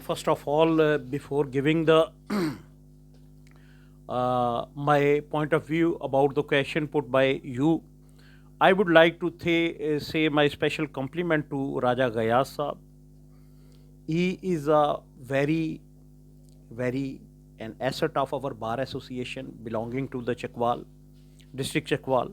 First of all, before giving the my point of view about the question put by you, I would like to say my special compliment to Raja Gayas Saab. He is a very an asset of our bar association belonging to the Chakwal district Chakwal.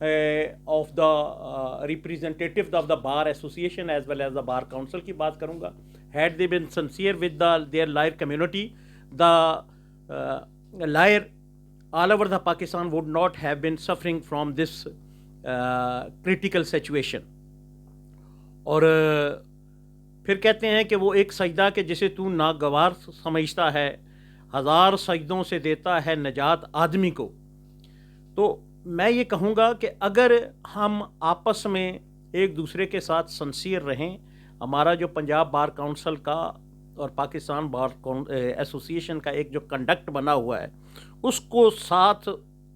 of the representatives of the bar association as well as the bar council کی بات کروں گا. Had they been sincere with their lawyer community, the lawyer all over the Pakistan would not have been suffering from this critical situation. اور پھر کہتے ہیں کہ وہ ایک سجدہ کہ جسے تو ناگوار سمجھتا ہے 1000 سجدوں سے دیتا ہے نجات آدمی کو. تو میں یہ کہوں گا کہ اگر ہم آپس میں ایک دوسرے کے ساتھ سنسیئر رہیں, ہمارا جو پنجاب بار کونسل کا اور پاکستان بار ایسوسیشن کا ایک جو کنڈکٹ بنا ہوا ہے اس کو ساتھ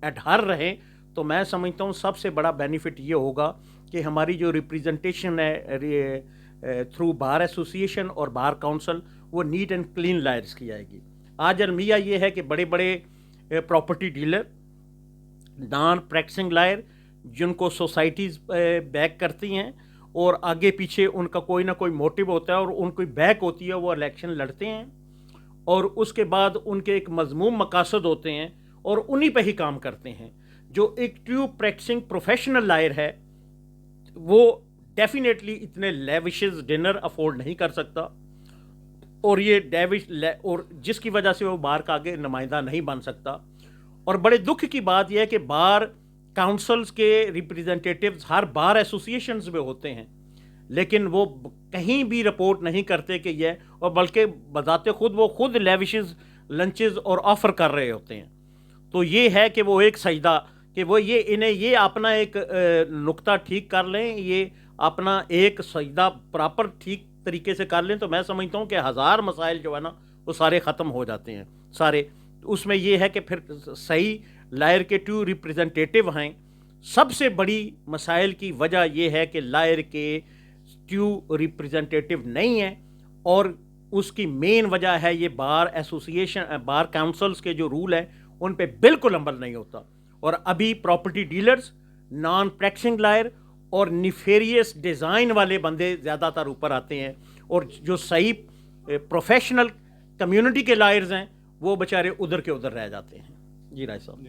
اڈھر رہیں, تو میں سمجھتا ہوں سب سے بڑا بینیفٹ یہ ہوگا کہ ہماری جو ریپریزنٹیشن ہے تھرو بار ایسوسیشن اور بار کونسل وہ نیٹ اینڈ کلین لائرز کی جائے گی. آج المیہ یہ ہے کہ بڑے بڑے property dealer, non practising lawyer جن کو سوسائٹیز بیک کرتی ہیں اور آگے پیچھے ان کا کوئی نہ کوئی موٹیو ہوتا ہے اور ان کی بیک ہوتی ہے, وہ الیکشن لڑتے ہیں اور اس کے بعد ان کے ایک مضموم مقاصد ہوتے ہیں اور انہی پہ ہی کام کرتے ہیں. جو ایک ٹرو پریکٹسنگ پروفیشنل لائر ہے وہ ڈیفینیٹلی اتنے لیوشز ڈنر افورڈ نہیں کر سکتا, اور یہ اور جس کی وجہ سے وہ بار کا آگے نمائندہ نہیں بن سکتا. اور بڑے دکھ کی بات یہ ہے کہ بار کاؤنسلز کے ریپریزنٹیٹیوز ہر بار ایسوسیشنز میں ہوتے ہیں لیکن وہ کہیں بھی رپورٹ نہیں کرتے کہ یہ, اور بلکہ بذات خود وہ خود لیوشز لنچز اور آفر کر رہے ہوتے ہیں. تو یہ ہے کہ وہ ایک سجدہ کہ وہ انہیں یہ اپنا ایک نقطہ ٹھیک کر لیں, یہ اپنا ایک سجدہ پراپر ٹھیک طریقے سے کر لیں, تو میں سمجھتا ہوں کہ 1000 مسائل جو ہے نا وہ سارے ختم ہو جاتے ہیں سارے. اس میں یہ ہے کہ پھر صحیح لائر کے 2 ریپریزنٹیٹیو ہیں. سب سے بڑی مسائل کی وجہ یہ ہے کہ لائر کے 2 ریپریزنٹیٹیو نہیں ہیں, اور اس کی مین وجہ ہے یہ بار ایسوسیشن بار کاؤنسلز کے جو رول ہیں ان پہ بالکل عمل نہیں ہوتا. اور ابھی property dealers, non practising lawyer اور نیفیریس ڈیزائن والے بندے زیادہ تر اوپر آتے ہیں, اور جو صحیح پروفیشنل کمیونٹی کے لائرز ہیں وہ بیچارے ادھر کے ادھر رہ جاتے ہیں. جی رائے صاحب.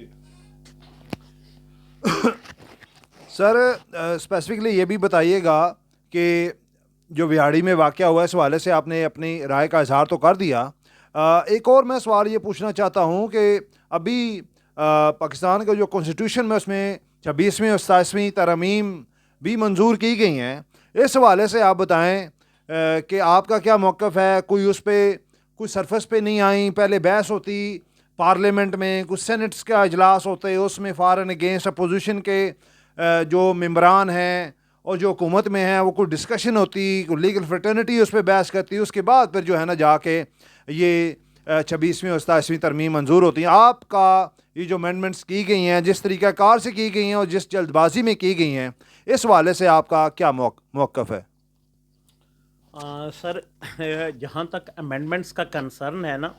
سر اسپیسیفکلی یہ بھی بتائیے گا کہ جو ویاڑی میں واقعہ ہوا ہے اس حوالے سے آپ نے اپنی رائے کا اظہار تو کر دیا. ایک اور میں سوال یہ پوچھنا چاہتا ہوں کہ ابھی پاکستان کا جو کانسٹیٹیوشن میں اس میں 26ویں اور 27ویں ترامیم بھی منظور کی گئی ہیں, اس حوالے سے آپ بتائیں کہ آپ کا کیا موقف ہے. کوئی اس پہ کوئی سرفس پہ نہیں آئیں, پہلے بحث ہوتی پارلیمنٹ میں, کچھ سینٹس کا اجلاس ہوتے, اس میں فار اینڈ اگینسٹ اپوزیشن کے جو ممبران ہیں اور جو حکومت میں ہیں وہ کوئی ڈسکشن ہوتی, کوئی لیگل فرٹرنیٹی اس پہ بحث کرتی, اس کے بعد پھر جو ہے نا جا کے یہ 26ویں اور 27ویں ترمیم منظور ہوتی ہیں. آپ کا یہ جو امینڈمنٹس کی گئی ہیں جس طریقہ کار سے کی گئی ہیں اور جس جلد بازی میں کی گئی ہیں, اس حوالے سے آپ کا کیا موقف ہے؟ سر جہاں تک امینڈمنٹس کا کنسرن ہے نا,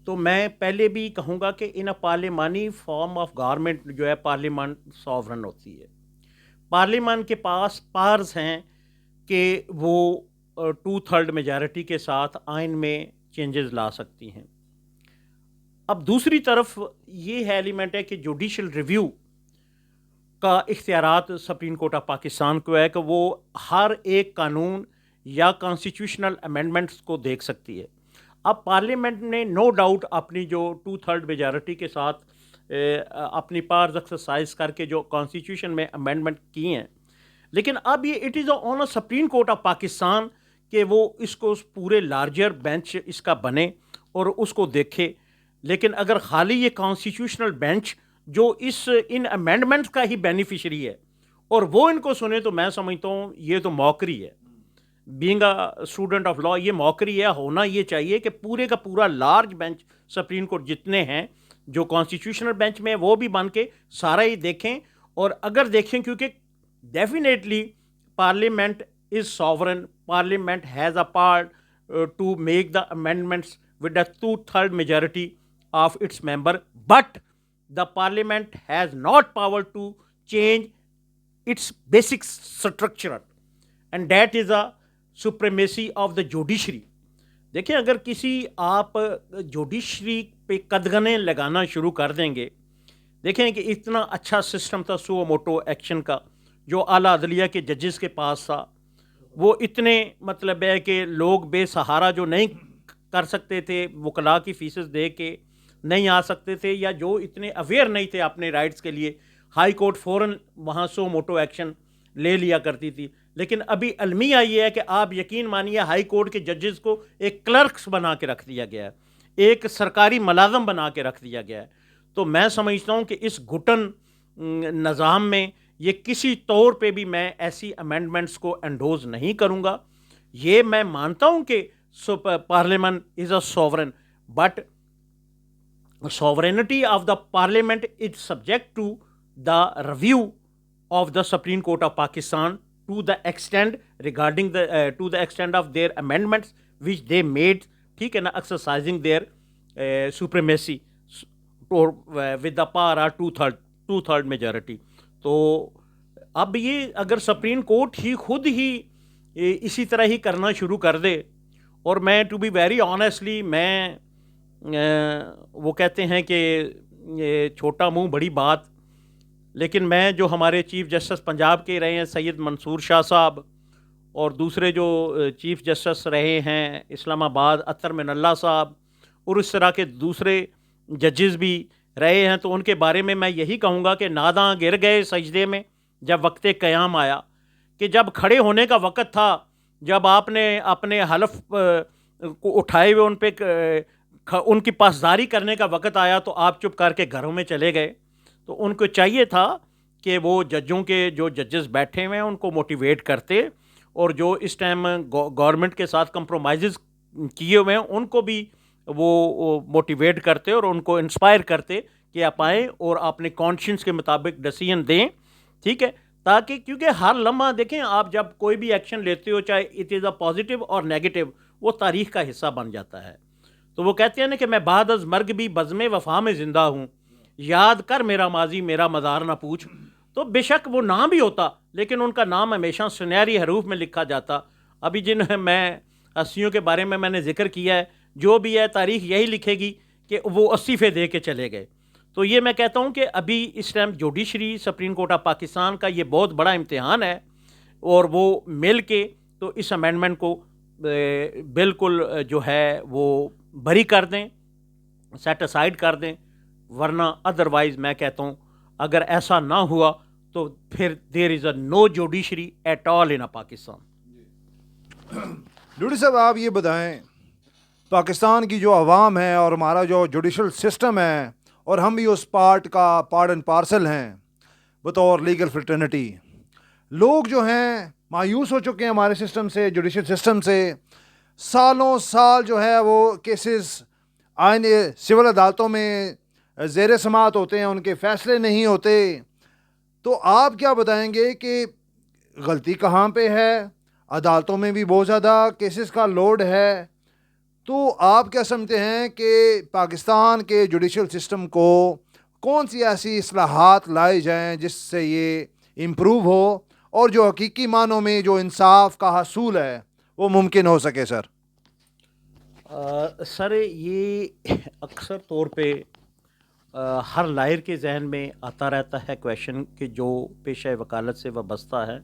تو میں پہلے بھی کہوں گا کہ ان پارلیمانی فارم آف گورنمنٹ جو ہے پارلیمنٹ ساورن ہوتی ہے. پارلیمنٹ کے پاس پارز ہیں کہ وہ 2/3 میجارٹی کے ساتھ آئین میں چینجز لا سکتی ہیں. اب دوسری طرف یہ ہے ایلیمنٹ ہے کہ جوڈیشل ریویو کا اختیارات سپریم کورٹ آف پاکستان کو ہے کہ وہ ہر ایک قانون یا کانسٹیٹیوشنل امینڈمنٹس کو دیکھ سکتی ہے. اب پارلیمنٹ نے نو ڈاؤٹ اپنی جو 2/3 میجارٹی کے ساتھ اپنی پاورز ایکسرسائز کر کے جو کانسٹیٹیوشن میں امینڈمنٹ کی ہیں, لیکن اب یہ it is on supreme court of Pakistan کہ وہ اس کو پورے لارجر بینچ اس کا بنے اور اس کو دیکھے. لیکن اگر خالی یہ کانسٹیٹیوشنل بینچ جو ان امینڈمنٹس کا ہی بینیفیشری ہے اور وہ ان کو سنے, تو میں سمجھتا ہوں یہ تو موکری ہے. Being a student of law یہ موکری ہے. ہونا یہ چاہیے کہ پورے کا پورا لارج بینچ سپریم کورٹ جتنے ہیں جو کانسٹیٹیوشنل بینچ میں وہ بھی بن کے سارا ہی دیکھیں. اور اگر دیکھیں کیونکہ definitely parliament is sovereign, parliament has a part to make the amendments with a 2/3 majority of its member, but the parliament has not power to change its basic structure, and that is a supremacy of the judiciary. دیکھیں اگر کسی آپ judiciary پہ قدغنیں لگانا شروع کر دیں گے, دیکھیں کہ اتنا اچھا سسٹم تھا سو موٹو ایکشن کا جو اعلیٰ عدلیہ کے ججز کے پاس تھا، وہ اتنے مطلب ہے کہ لوگ بے سہارا جو نہیں کر سکتے تھے، وکلاء کی فیسز دے کے نہیں آ سکتے تھے، یا جو اتنے اویئر نہیں تھے اپنے رائٹس کے لیے، ہائی کورٹ فوراً وہاں سو موٹو ایکشن لے لیا کرتی تھی. لیکن ابھی المیہ یہ ہے کہ آپ یقین مانیے ہائی کورٹ کے ججز کو ایک کلرکس بنا کے رکھ دیا گیا ہے، ایک سرکاری ملازم بنا کے رکھ دیا گیا ہے. تو میں سمجھتا ہوں کہ اس گھٹن نظام میں یہ کسی طور پہ بھی میں ایسی امینڈمنٹس کو انڈوز نہیں کروں گا. یہ میں مانتا ہوں کہ parliament is a sovereign, but sovereignty of the parliament is subject to the review of the Supreme Court of Pakistan to the extent regarding the to the extent of their amendments which they made, ٹھیک ہے نا, exercising their supremacy or with the power or two-third majority. تو اب یہ اگر supreme court ہی خود ہی اسی طرح ہی کرنا شروع کر دے، اور میں ٹو بی ویری آنیسٹلی میں وہ کہتے ہیں کہ چھوٹا منہ بڑی بات، لیکن میں جو ہمارے چیف جسٹس پنجاب کے رہے ہیں سید منصور شاہ صاحب، اور دوسرے جو چیف جسٹس رہے ہیں اسلام آباد اطہر من اللہ صاحب، اور اس طرح کے دوسرے ججز بھی رہے ہیں، تو ان کے بارے میں میں یہی کہوں گا کہ ناداں گر گئے سجدے میں جب وقت قیام آیا، کہ جب کھڑے ہونے کا وقت تھا، جب آپ نے اپنے حلف کو اٹھائے ہوئے ان پہ ان کی پاسداری کرنے کا وقت آیا، تو آپ چپ کر کے گھروں میں چلے گئے. تو ان کو چاہیے تھا کہ وہ ججوں کے جو ججز بیٹھے ہوئے ہیں ان کو موٹیویٹ کرتے، اور جو اس ٹائم گورنمنٹ کے ساتھ کمپرومائزز کیے ہوئے ہیں ان کو بھی وہ موٹیویٹ کرتے اور ان کو انسپائر کرتے کہ آپ آئیں اور اپنے کانشنس کے مطابق ڈیسیژن دیں، ٹھیک ہے. تاکہ کیونکہ ہر لمحہ دیکھیں آپ جب کوئی بھی ایکشن لیتے ہو، چاہے اٹ از اے پازیٹیو اور نیگیٹو، وہ تاریخ کا حصہ بن جاتا ہے. تو وہ کہتے ہیں نا کہ میں بعد از مرگ بھی بزم وفا میں زندہ ہوں، یاد کر میرا ماضی میرا مزار نہ پوچھ. تو بے شک وہ نام بھی ہوتا، لیکن ان کا نام ہمیشہ سنہری حروف میں لکھا جاتا. ابھی جن میں ہستیوں کے بارے میں نے ذکر کیا ہے، جو بھی ہے تاریخ یہی لکھے گی کہ وہ استعفے دے کے چلے گئے. تو یہ میں کہتا ہوں کہ ابھی اس time judiciary supreme court of Pakistan کا یہ بہت بڑا امتحان ہے، اور وہ مل کے تو اس امینڈمنٹ کو بالکل جو ہے وہ بری کر دیں، سیٹ اسائڈ کر دیں، ورنہ ادروائز میں کہتا ہوں اگر ایسا نہ ہوا تو پھر there is a no judiciary at all in Pakistan. ڈیوٹی صاحب آپ یہ بتائیں، پاکستان کی جو عوام ہے اور ہمارا جو جوڈیشل سسٹم ہے، اور ہم بھی اس پارٹ اینڈ پارسل ہیں بطور لیگل فریٹرنٹی، لوگ جو ہیں مایوس ہو چکے ہیں ہمارے سسٹم سے، جوڈیشل سسٹم سے. سالوں سال جو ہے وہ کیسز آئین سول عدالتوں میں زیر سماعت ہوتے ہیں، ان کے فیصلے نہیں ہوتے. تو آپ کیا بتائیں گے کہ غلطی کہاں پہ ہے؟ عدالتوں میں بھی بہت زیادہ کیسز کا لوڈ ہے. تو آپ کیا سمجھتے ہیں کہ پاکستان کے جوڈیشل سسٹم کو کون سی ایسی اصلاحات لائی جائیں جس سے یہ امپروو ہو اور جو حقیقی معنوں میں جو انصاف کا حصول ہے وہ ممکن ہو سکے؟ سر یہ اکثر طور پہ ہر لائر کے ذہن میں آتا رہتا ہے کویشچن کہ جو پیشہ وکالت سے وابستہ ہے،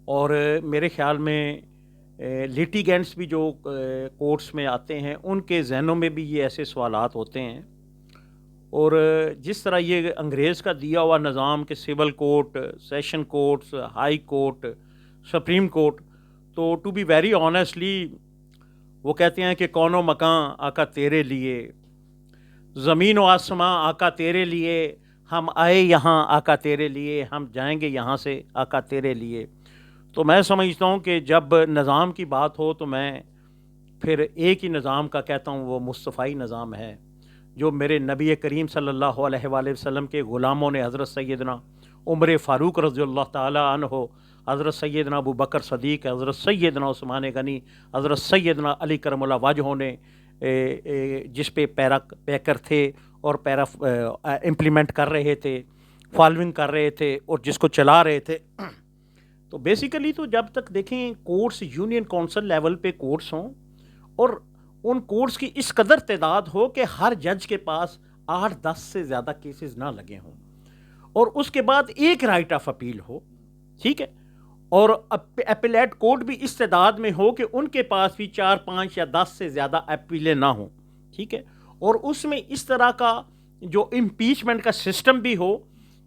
اور میرے خیال میں لیٹیگینٹس بھی جو کورٹس میں آتے ہیں ان کے ذہنوں میں بھی یہ ایسے سوالات ہوتے ہیں. اور جس طرح یہ انگریز کا دیا ہوا نظام کہ civil court, session courts, high court, supreme court, تو ٹو بی ویری آنیسٹلی وہ کہتے ہیں کہ کون و مکان آقا تیرے لیے، زمین و آسماں آقا تیرے لیے، ہم آئے یہاں آقا تیرے لیے، ہم جائیں گے یہاں سے آقا تیرے لیے. تو میں سمجھتا ہوں کہ جب نظام کی بات ہو تو میں پھر ایک ہی نظام کا کہتا ہوں، وہ مصطفی نظام ہے جو میرے نبی کریم صلی اللہ علیہ وآلہ وسلم کے غلاموں نے حضرت سیدنا عمر فاروق رضی اللہ تعالیٰ عنہ، حضرت سیدنا ابو بکر صدیق، حضرت سیدنا عثمان غنی، حضرت سیدنا علی کرم اللہ وجہہ نے جس پہ پیکر تھے اور امپلیمنٹ کر رہے تھے، فالوئنگ کر رہے تھے اور جس کو چلا رہے تھے. تو بیسیکلی تو جب تک دیکھیں کورٹس یونین کونسل لیول پہ کورٹس ہوں، اور ان کورٹس کی اس قدر تعداد ہو کہ ہر جج کے پاس 8-10 سے زیادہ کیسز نہ لگے ہوں اور اس کے بعد ایک رائٹ آف اپیل ہو، ٹھیک ہے، اور اپیلیٹ کورٹ بھی اس تعداد میں ہو کہ ان کے پاس بھی 4-5 یا 10 سے زیادہ اپیلیں نہ ہوں، ٹھیک ہے، اور اس میں اس طرح کا جو امپیچمنٹ کا سسٹم بھی ہو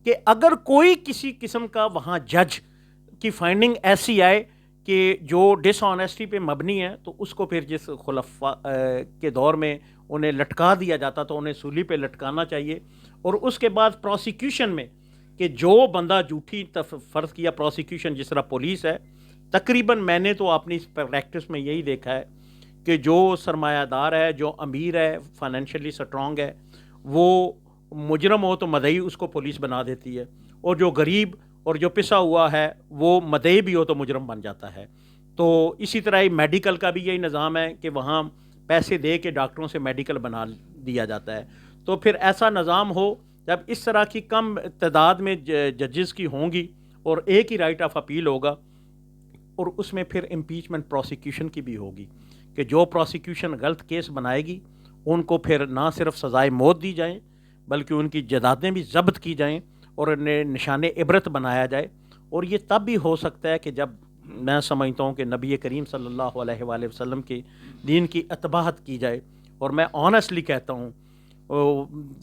کہ اگر کوئی کسی قسم کا وہاں جج کی فائنڈنگ ایسی آئے کہ جو ڈس آنیسٹی پہ مبنی ہے تو اس کو پھر جس خلفاء کے دور میں انہیں لٹکا دیا جاتا تو انہیں سولی پہ لٹکانا چاہیے، اور اس کے بعد پروسیکیوشن میں کہ جو بندہ جھوٹی فرض کیا پروسیکیوشن جس طرح پولیس ہے، تقریباً میں نے تو اپنی پریکٹس میں یہی دیکھا ہے کہ جو سرمایہ دار ہے، جو امیر ہے، فائنینشلی سٹرونگ ہے، وہ مجرم ہو تو مدعی اس کو پولیس بنا دیتی ہے، اور جو غریب اور جو پسا ہوا ہے وہ مدعی بھی ہو تو مجرم بن جاتا ہے۔ تو اسی طرح ہی میڈیکل کا بھی یہی نظام ہے کہ وہاں پیسے دے کے ڈاکٹروں سے میڈیکل بنا دیا جاتا ہے۔ تو پھر ایسا نظام ہو جب اس طرح کی کم تعداد میں ججز کی ہوں گی اور ایک ہی رائٹ آف اپیل ہوگا، اور اس میں پھر امپیچمنٹ پروسیکیوشن کی بھی ہوگی کہ جو پروسیکیوشن غلط کیس بنائے گی ان کو پھر نہ صرف سزائے موت دی جائیں بلکہ ان کی جائیدادیں بھی ضبط کی جائیں اور انہیں نشان عبرت بنایا جائے۔ اور یہ تب بھی ہو سکتا ہے کہ جب میں سمجھتا ہوں کہ نبی کریم صلی اللہ علیہ وآلہ وسلم کے دین کی اتباعت کی جائے، اور میں آنیسٹلی کہتا ہوں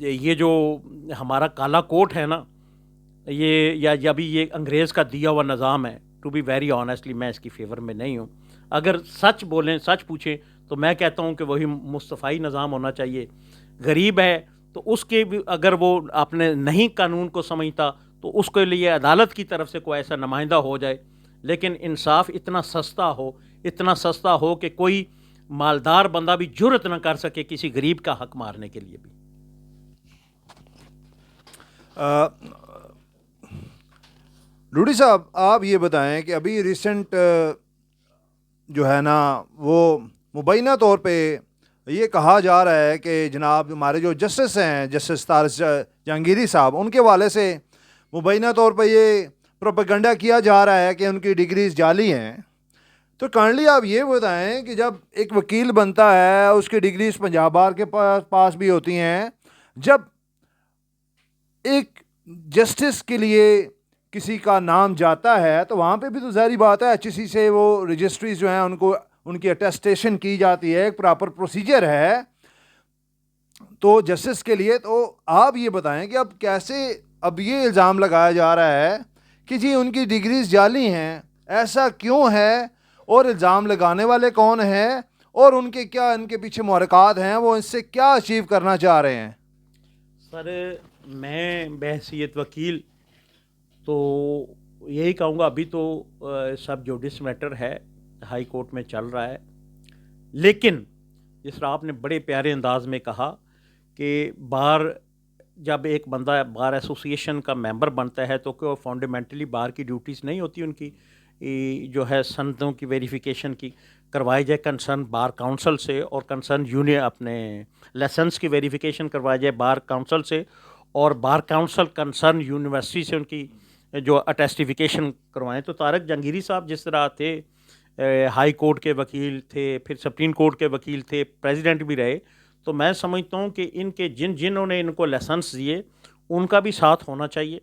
یہ جو ہمارا کالا کوٹ ہے نا، یہ یا بھی یہ انگریز کا دیا ہوا نظام ہے، ٹو بی ویری آنیسٹلی میں اس کی فیور میں نہیں ہوں۔ اگر سچ بولیں، سچ پوچھیں تو میں کہتا ہوں کہ وہی مصطفی نظام ہونا چاہیے۔ غریب ہے تو اس کے بھی اگر وہ اپنے نہیں قانون کو سمجھتا تو اس کے لیے عدالت کی طرف سے کوئی ایسا نمائندہ ہو جائے، لیکن انصاف اتنا سستا ہو کہ کوئی مالدار بندہ بھی جرت نہ کر سکے کسی غریب کا حق مارنے کے لیے بھی۔ لوڈی صاحب، آپ یہ بتائیں کہ ابھی ریسنٹ جو ہے نا وہ مبینہ طور پہ یہ کہا جا رہا ہے کہ جناب ہمارے جو جسٹس ہیں، جسٹس طارق جہانگیری صاحب، ان کے حوالے سے مبینہ طور پہ یہ پروپیگنڈا کیا جا رہا ہے کہ ان کی ڈگریز جعلی ہیں۔ تو کائنڈلی آپ یہ بتائیں کہ جب ایک وکیل بنتا ہے اس کی ڈگریز پنجاب بار کے پاس بھی ہوتی ہیں، جب ایک جسٹس کے لیے کسی کا نام جاتا ہے تو وہاں پہ بھی تو ظاہری بات ہے ایچ سی سے وہ رجسٹریز جو ہیں ان کی اٹیسٹیشن کی جاتی ہے، ایک پراپر پروسیجر ہے تو جسٹس کے لیے۔ تو آپ یہ بتائیں کہ اب کیسے اب یہ الزام لگایا جا رہا ہے کہ جی ان کی ڈگریز جعلی ہیں، ایسا کیوں ہے، اور الزام لگانے والے کون ہیں، اور ان کے پیچھے محرکات ہیں، وہ اس سے کیا اچیو کرنا چاہ رہے ہیں؟ سر میں بحیثیت وکیل تو یہی کہوں گا، ابھی تو سب جوڈس میٹر ہے، ہائی کورٹ میں چل رہا ہے، لیکن جس طرح آپ نے بڑے پیارے انداز میں کہا کہ بار جب ایک بندہ بار ایسوسیشن کا ممبر بنتا ہے تو کہ فنڈامنٹلی بار کی ڈیوٹیز نہیں ہوتی ان کی جو ہے سندوں کی ویریفیکیشن کی کروائی جائے کنسرن بار کاؤنسل سے، اور کنسرن یونین اپنے لائسنس کی ویریفیکیشن کروائی جائے بار کاؤنسل سے، اور بار کاؤنسل کنسرن یونیورسٹی سے ان کی جو اٹیسٹیفیکیشن کروائیں۔ تو طارق جہانگیری صاحب جس طرح تھے، ہائی کورٹ کے وکیل تھے، پھر سپریم کورٹ کے وکیل تھے، پریزیڈنٹ بھی رہے، تو میں سمجھتا ہوں کہ ان کے جنہوں نے ان کو لائسنس دیے ان کا بھی ساتھ ہونا چاہیے،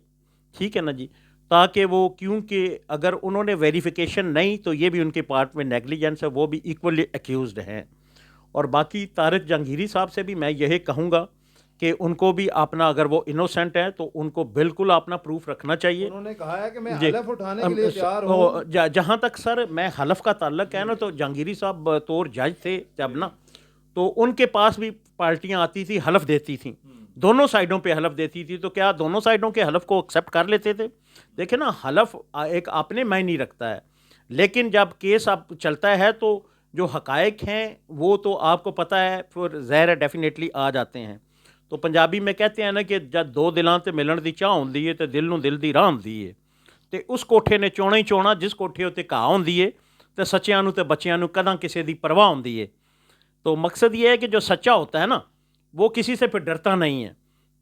ٹھیک ہے نا جی، تاکہ وہ، کیونکہ اگر انہوں نے ویریفیکیشن نہیں تو یہ بھی ان کے پارٹ میں نیگلیجنس ہے، وہ بھی ایکولی ایکیوزڈ ہیں۔ اور باقی طارق جہانگیری صاحب سے بھی میں یہی کہوں گا کہ ان کو بھی اپنا، اگر وہ انوسینٹ ہیں تو ان کو بالکل اپنا پروف رکھنا چاہیے۔ انہوں نے کہا ہے کہ میں حلف اٹھانے کے لیے تیار ہوں۔ جہاں تک سر میں حلف کا تعلق ہے نا، تو جہانگیری صاحب بطور جج تھے جب نا، تو ان کے پاس بھی پارٹیاں آتی تھی، حلف دیتی تھیں، دونوں سائڈوں پہ حلف دیتی تھی، تو کیا دونوں سائڈوں کے حلف کو ایکسیپٹ کر لیتے تھے؟ دیکھیں نا، حلف ایک اپنے معنی رکھتا ہے، لیکن جب کیس اب چلتا ہے تو جو حقائق ہیں وہ تو آپ کو پتہ ہے پھر ظاہر ڈیفینیٹلی آ جاتے ہیں۔ تو پنجابی میں کہتے ہیں نا کہ جب دو دلاں تے ملن دی چاہ ہوندی ہے تے دل نوں دل دی راہ ہوندی ہے، تے اس کوٹھے نے چونا ہی چونا جس کوٹھے تے گھاہ ہوندی ہے، تے سچیاں نوں تے بچیاں نوں کداں کسے دی پرواہ ہوندی ہے۔ تو مقصد یہ ہے کہ جو سچا ہوتا ہے نا وہ کسی سے پھر ڈرتا نہیں ہے،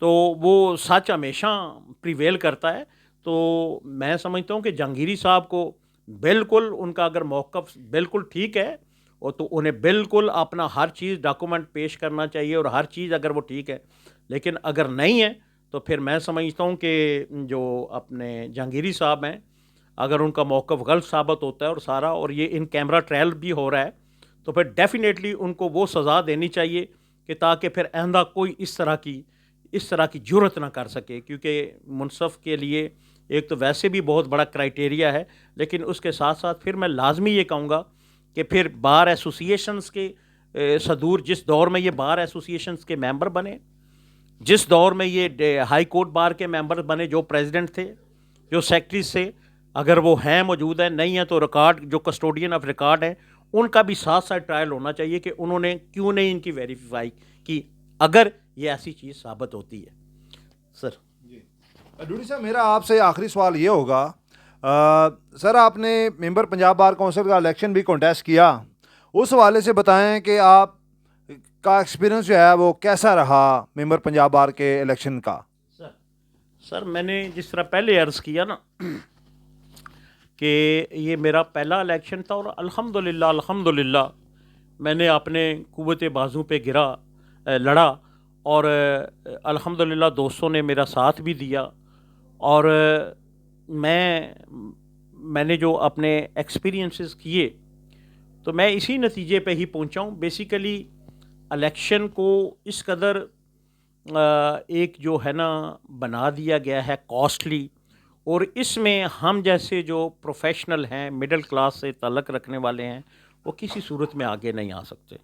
تو وہ سچ ہمیشہ پریویل کرتا ہے۔ تو میں سمجھتا ہوں کہ جہانگیری صاحب کو بالکل ان کا اگر موقف بالکل ٹھیک ہے، اور تو انہیں بالکل اپنا ہر چیز ڈاکومنٹ پیش کرنا چاہیے، اور ہر چیز اگر وہ ٹھیک ہے. لیکن اگر نہیں ہے تو پھر میں سمجھتا ہوں کہ جو اپنے جہانگیری صاحب ہیں، اگر ان کا موقف غلط ثابت ہوتا ہے اور سارا، اور یہ ان کیمرہ ٹرائل بھی ہو رہا ہے، تو پھر ڈیفینیٹلی ان کو وہ سزا دینی چاہیے کہ تاکہ پھر آئندہ کوئی اس طرح کی جرت نہ کر سکے. کیونکہ منصف کے لیے ایک تو ویسے بھی بہت بڑا کرائٹیریا ہے، لیکن اس کے ساتھ ساتھ پھر میں لازمی یہ کہوں گا کہ پھر بار ایسوسیشنز کے صدور، جس دور میں یہ بار ایسوسیشنز کے ممبر بنے، جس دور میں یہ ہائی کورٹ بار کے ممبر بنے، جو پریزیڈنٹ تھے، جو سیکرٹریز تھے، اگر وہ ہیں موجود ہیں، نہیں ہیں تو ریکارڈ جو کسٹوڈین آف ریکارڈ ہیں ان کا بھی ساتھ ساتھ ٹرائل ہونا چاہیے کہ انہوں نے کیوں نہیں ان کی ویریفائی کی اگر یہ ایسی چیز ثابت ہوتی ہے. سر جی ڈوڈی صاحب، میرا آپ سے آخری سوال یہ ہوگا، سر آپ نے ممبر پنجاب بار کونسل کا الیکشن بھی کنٹیسٹ کیا، اس حوالے سے بتائیں کہ آپ کا ایکسپیرینس جو ہے وہ کیسا رہا ممبر پنجاب بار کے الیکشن کا؟ سر میں نے جس طرح پہلے عرض کیا نا کہ یہ میرا پہلا الیکشن تھا، اور الحمدللہ میں نے اپنے قوت بازو پہ لڑا، اور الحمدللہ دوستوں نے میرا ساتھ بھی دیا. اور میں نے جو اپنے ایکسپیرینسز کیے تو میں اسی نتیجے پہ ہی پہنچا ہوں. بیسیکلی الیکشن کو اس قدر ایک جو ہے نا بنا دیا گیا ہے کاسٹلی، اور اس میں ہم جیسے جو پروفیشنل ہیں، مڈل کلاس سے تعلق رکھنے والے ہیں، وہ کسی صورت میں آگے نہیں آ سکتے.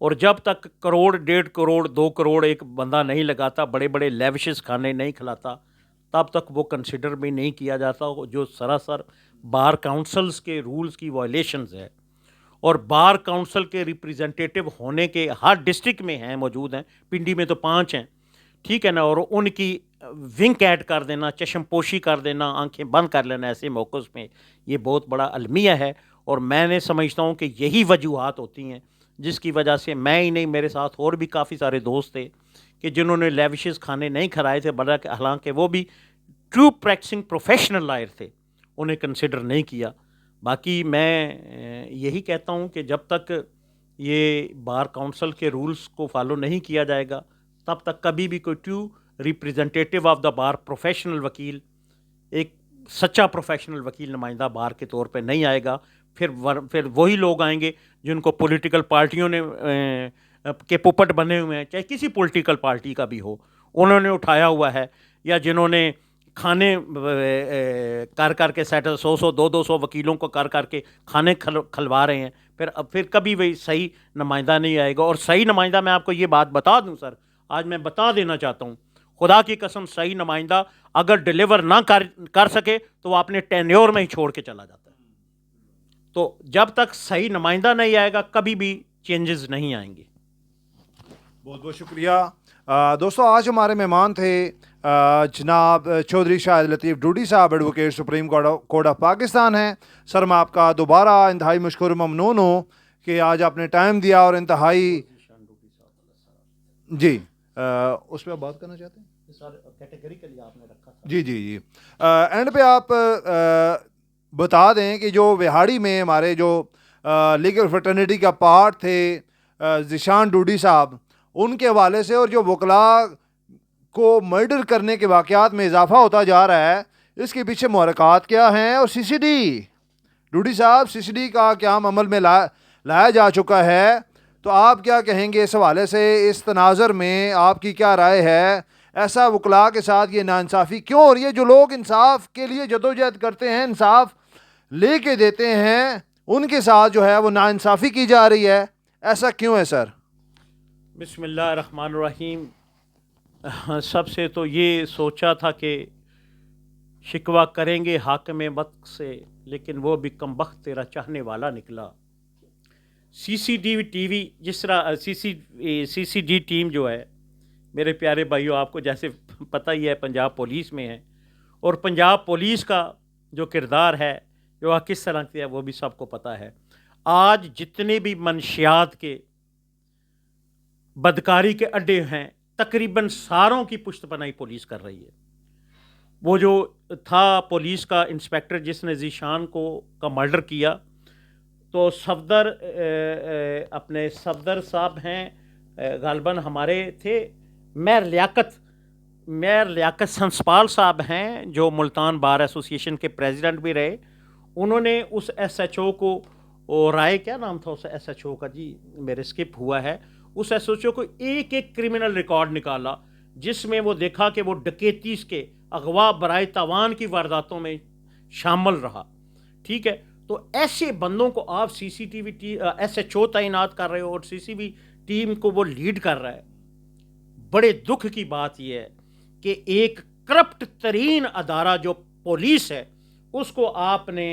اور جب تک کروڑ، 1.5 کروڑ، 2 کروڑ ایک بندہ نہیں لگاتا، بڑے بڑے لیوشز کھانے نہیں کھلاتا، تب تک وہ کنسیڈر بھی نہیں کیا جاتا، جو سراسر بار کاؤنسلز کے رولز کی وائلیشنز ہے. اور بار کاؤنسل کے ریپریزنٹیٹو ہونے کے ہر ڈسٹرکٹ میں ہیں، موجود ہیں، پنڈی میں تو 5 ہیں، ٹھیک ہے نا. اور ان کی ونک ایڈ کر دینا، چشم پوشی کر دینا، آنکھیں بند کر لینا ایسے موقعوں میں، یہ بہت بڑا المیہ ہے. اور میں نے سمجھتا ہوں کہ یہی وجوہات ہوتی ہیں جس کی وجہ سے میں ہی نہیں، میرے ساتھ اور بھی کافی سارے دوست تھے کہ جنہوں نے لیوشز کھانے نہیں کھلائے تھے، بلکہ حالانکہ وہ بھی ٹرو پریکٹسنگ پروفیشنل لائر تھے، انہیں کنسیڈر نہیں کیا. باقی میں یہی کہتا ہوں کہ جب تک یہ بار کاؤنسل کے رولز کو فالو نہیں کیا جائے گا، تب تک کبھی بھی کوئی true representative of the bar, professional وکیل، ایک سچا پروفیشنل وکیل نمائندہ بار کے طور پہ نہیں آئے گا. پھر وہی لوگ آئیں گے جن کو پولیٹیکل پارٹیوں نے کے پپٹ بنے ہوئے ہیں، چاہے کسی پولیٹیکل پارٹی کا بھی ہو، انہوں نے اٹھایا ہوا ہے، یا جنہوں نے کھانے کر کے 100 200 وکیلوں کو کر کے کھانے کھلوا رہے ہیں. پھر کبھی وہی صحیح نمائندہ نہیں آئے گا. اور صحیح نمائندہ، میں آپ کو یہ بات بتا دوں سر، آج میں بتا دینا چاہتا ہوں، خدا کی قسم، صحیح نمائندہ اگر ڈیلیور نہ کر سکے تو وہ اپنے ٹینیور میں ہی چھوڑ کے چلا جاتا ہے. تو جب تک صحیح نمائندہ نہیں آئے گا کبھی بھی چینجز نہیں آئیں گے. بہت بہت شکریہ دوستو. آج ہمارے مہمان تھے جناب چودھری شاہد لطیف ڈوڈی صاحب، advocate supreme court of Pakistan ہیں. سر میں آپ کا دوبارہ انتہائی مشکور ممنون ہوں کہ آج آپ نے ٹائم دیا، اور انتہائی جی اس پہ بات کرنا چاہتے ہیں جی اینڈ پہ آپ بتا دیں کہ جو وہاڑی میں ہمارے جو لیگل فریٹرنیٹی کا پارٹ تھے ذیشان ڈوڈی صاحب، ان کے حوالے سے، اور جو وکلاء کو مرڈر کرنے کے واقعات میں اضافہ ہوتا جا رہا ہے، اس کے پیچھے محرکات کیا ہیں، اور CCD ڈوڈی صاحب CCD کا کیا عمل میں لایا جا چکا ہے. تو آپ کیا کہیں گے اس حوالے سے؟ اس تناظر میں آپ کی کیا رائے ہے؟ ایسا وکلاء کے ساتھ یہ ناانصافی کیوں ہو رہی ہے؟ جو لوگ انصاف کے لیے جدوجہد کرتے ہیں، انصاف لے کے دیتے ہیں، ان کے ساتھ جو ہے وہ ناانصافی کی جا رہی ہے، ایسا کیوں ہے سر؟ بسم اللہ الرحمن الرحیم. سب سے تو یہ سوچا تھا کہ شکوہ کریں گے حاکم وقت سے، لیکن وہ بھی کم بخت تیرا چاہنے والا نکلا. CCD ٹی وی، جس طرح CCD ٹیم جو ہے، میرے پیارے بھائیوں، آپ کو جیسے پتہ ہی ہے پنجاب پولیس میں ہے، اور پنجاب پولیس کا جو کردار ہے، جو کس طرح سے ہے، وہ بھی سب کو پتہ ہے. آج جتنے بھی منشیات کے بدکاری کے اڈے ہیں، تقریباً ساروں کی پشت پناہی پولیس کر رہی ہے. وہ جو تھا پولیس کا انسپیکٹر جس نے ذیشان کا مرڈر کیا، تو صفدر اپنے صفدر صاحب ہیں غالباً ہمارے تھے، میئر لیاقت سنسپال صاحب ہیں جو ملتان بار ایسوسیشن کے پریزیڈنٹ بھی رہے. انہوں نے اس ایس ایچ او کو، رائے کیا نام تھا اس ایس ایچ او کا جی میرے اسکپ ہوا ہے، اس ایس ایچ او کو ایک کرمنل ریکارڈ نکالا جس میں وہ دیکھا کہ وہ ڈکیتی کے اغوا برائے تاوان کی وارداتوں میں شامل رہا. ٹھیک ہے، تو ایسے بندوں کو آپ C C T V S H O تعینات کر رہے ہو اور سی سی وی ٹیم کو وہ لیڈ کر رہا ہے. بڑے دکھ کی بات یہ ہے کہ ایک کرپٹ ترین ادارہ جو پولیس ہے اس کو آپ نے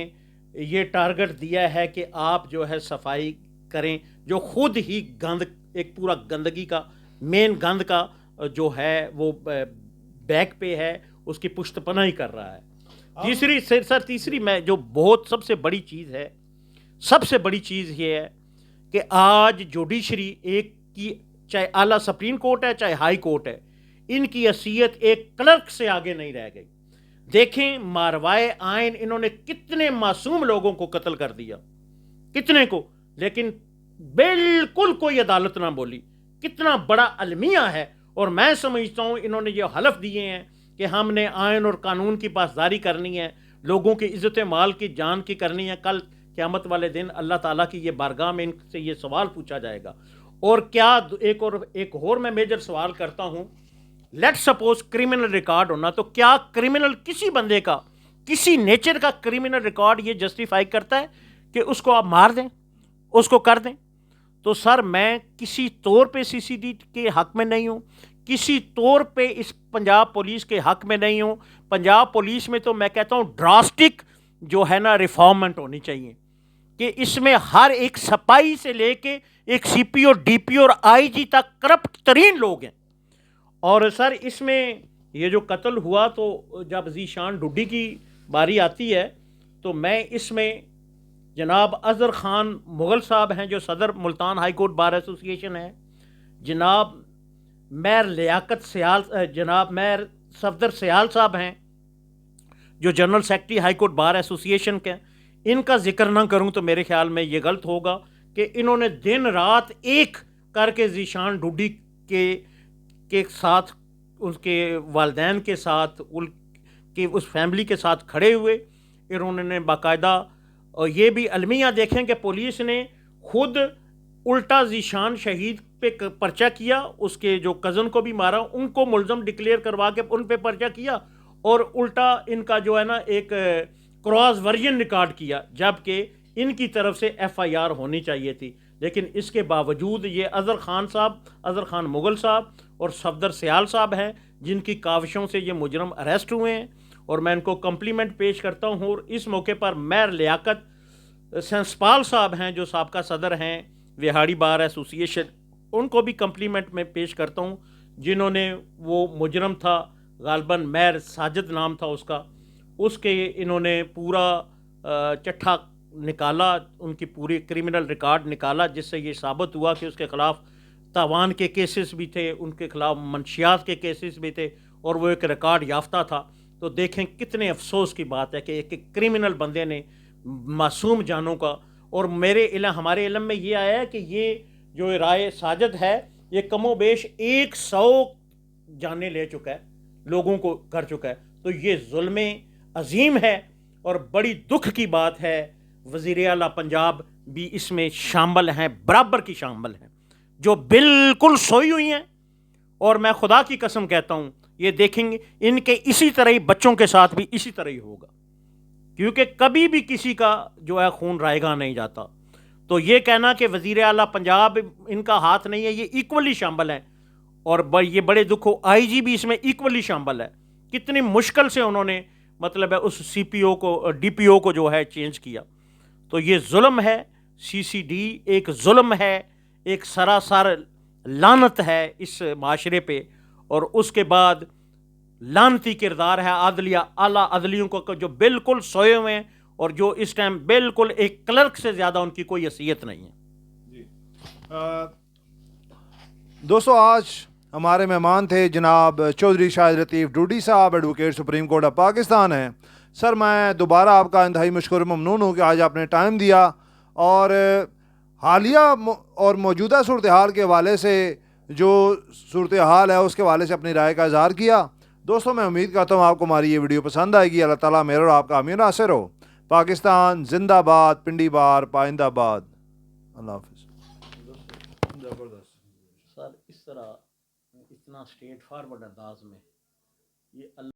یہ ٹارگٹ دیا ہے کہ آپ جو ہے صفائی کریں، جو خود ہی گند، ایک پورا گندگی کا مین گند کا جو ہے وہ بیک پہ ہے، اس کی پشت پناہی کر رہا ہے. تیسری میں جو بہت سب سے بڑی چیز ہے، سب سے بڑی چیز یہ ہے کہ آج جوڈیشری ایک کی، چاہے اعلیٰ سپریم کورٹ ہے چاہے ہائی کورٹ ہے، ان کی حیثیت ایک کلرک سے آگے نہیں رہ گئی. دیکھیں ماروائے آئین انہوں نے کتنے معصوم لوگوں کو قتل کر دیا، کتنے کو، لیکن بالکل کوئی عدالت نہ بولی. کتنا بڑا المیہ ہے. اور میں سمجھتا ہوں انہوں نے یہ حلف دیے ہیں کہ ہم نے آئین اور قانون کی پاسداری کرنی ہے، لوگوں کی عزت مال کی جان کی کرنی ہے. کل قیامت والے دن اللہ تعالیٰ کی یہ بارگاہ میں ان سے یہ سوال پوچھا جائے گا. اور کیا ایک اور میں میجر سوال کرتا ہوں، لیٹ سپوز کرمنل ریکارڈ ہونا، تو کیا کرمنل کسی بندے کا، کسی نیچر کا کرمنل ریکارڈ یہ جسٹیفائی کرتا ہے کہ اس کو آپ مار دیں، اس کو کر دیں؟ تو سر میں کسی طور پہ سی سی ڈی کے حق میں نہیں ہوں، کسی طور پہ اس پنجاب پولیس کے حق میں نہیں ہوں. پنجاب پولیس میں تو میں کہتا ہوں ڈراسٹک جو ہے نا ریفارمنٹ ہونی چاہیے کہ اس میں ہر ایک سپاہی سے لے کے ایک سی پی او، ڈی پی او اور آئی جی تک کرپٹ ترین لوگ ہیں. اور سر اس میں یہ جو قتل ہوا تو جب ذیشان ڈڈی کی باری آتی ہے تو میں اس میں جناب اظہر خان مغل صاحب ہیں جو صدر Multan high court bar association ہے، جناب میئر لیاقت سیال، جناب میئر صفدر سیال صاحب ہیں جو general secretary high court bar association کے، ان کا ذکر نہ کروں تو میرے خیال میں یہ غلط ہوگا کہ انہوں نے دن رات ایک کر کے ذیشان ڈڈی کے ساتھ، اس کے والدین کے ساتھ، ان کے اس فیملی کے ساتھ کھڑے ہوئے. انہوں نے باقاعدہ، اور یہ بھی المیہ دیکھیں کہ پولیس نے خود الٹا ذیشان شہید پہ پرچہ کیا، اس کے جو کزن کو بھی مارا ان کو ملزم ڈکلیئر کروا کے ان پہ پرچہ کیا، اور الٹا ان کا جو ہے نا ایک کراس ورژن ریکارڈ کیا، جبکہ ان کی طرف سے ایف آئی آر ہونی چاہیے تھی. لیکن اس کے باوجود یہ اظہر خان صاحب، اظہر خان مغل صاحب اور صفدر سیال صاحب ہیں جن کی کاوشوں سے یہ مجرم اریسٹ ہوئے ہیں، اور میں ان کو کمپلیمنٹ پیش کرتا ہوں. اور اس موقع پر میئر لیاقت سنسپال صاحب ہیں جو سابقہ صدر ہیں وہاڑی بار ایسوسیشن، ان کو بھی کمپلیمنٹ میں پیش کرتا ہوں، جنہوں نے وہ مجرم تھا غالباً میئر ساجد نام تھا اس کے انہوں نے پورا چٹھا نکالا، ان کی پوری کرمنل ریکارڈ نکالا، جس سے یہ ثابت ہوا کہ اس کے خلاف تاوان کے کیسز بھی تھے، ان کے خلاف منشیات کے کیسز بھی تھے، اور وہ ایک ریکارڈ یافتہ تھا. تو دیکھیں کتنے افسوس کی بات ہے کہ ایک کرمنل بندے نے معصوم جانوں کا، اور ہمارے علم میں یہ آیا ہے کہ یہ جو رائے ساجد ہے یہ کم و بیش 100 جانیں لے چکا ہے، لوگوں کو کر چکا ہے. تو یہ ظلم عظیم ہے، اور بڑی دکھ کی بات ہے وزیر اعلیٰ پنجاب بھی اس میں شامل ہیں، برابر کی شامل ہیں، جو بالکل سوئی ہوئی ہیں. اور میں خدا کی قسم کہتا ہوں یہ دیکھیں گے ان کے اسی طرح ہی بچوں کے ساتھ بھی اسی طرح ہی ہوگا، کیونکہ کبھی بھی کسی کا جو ہے خون رائے گاہ نہیں جاتا. تو یہ کہنا کہ وزیر اعلیٰ پنجاب ان کا ہاتھ نہیں ہے، یہ ایکولی شامل ہیں. اور یہ بڑے دکھ ہو آئی جی بھی اس میں ایکولی شامل ہے. کتنی مشکل سے انہوں نے مطلب ہے اس سی پی او کو، ڈی پی او کو جو ہے چینج کیا. تو یہ ظلم ہے، سی سی ڈی ایک ظلم ہے، ایک سراسر لعنت ہے اس معاشرے پہ. اور اس کے بعد لعنتی کردار ہے عدلیہ، اعلیٰ عدلیوں کو جو بالکل سوئے ہوئے ہیں، اور جو اس ٹائم بالکل ایک کلرک سے زیادہ ان کی کوئی حیثیت نہیں ہے. جی دوستو، آج ہمارے مہمان تھے جناب چودھری شاہد لطیف ڈوڈی صاحب، advocate supreme court of Pakistan ہیں. سر میں دوبارہ آپ کا انتہائی مشکور ممنون ہوں کہ آج آپ نے ٹائم دیا اور حالیہ اور موجودہ صورتحال کے حوالے سے جو صورتحال ہے اس کے حوالے سے اپنی رائے کا اظہار کیا. دوستوں میں امید کرتا ہوں آپ کو ہماری یہ ویڈیو پسند آئے گی. اللہ تعالیٰ میرا اور آپ کا حامی و ناصر ہو. پاکستان زندہ باد، پنڈی بار پائندہ باد. اللہ حافظ. زبردست سر اس طرح اتنا اسٹریٹ فارورڈ انداز میں یہ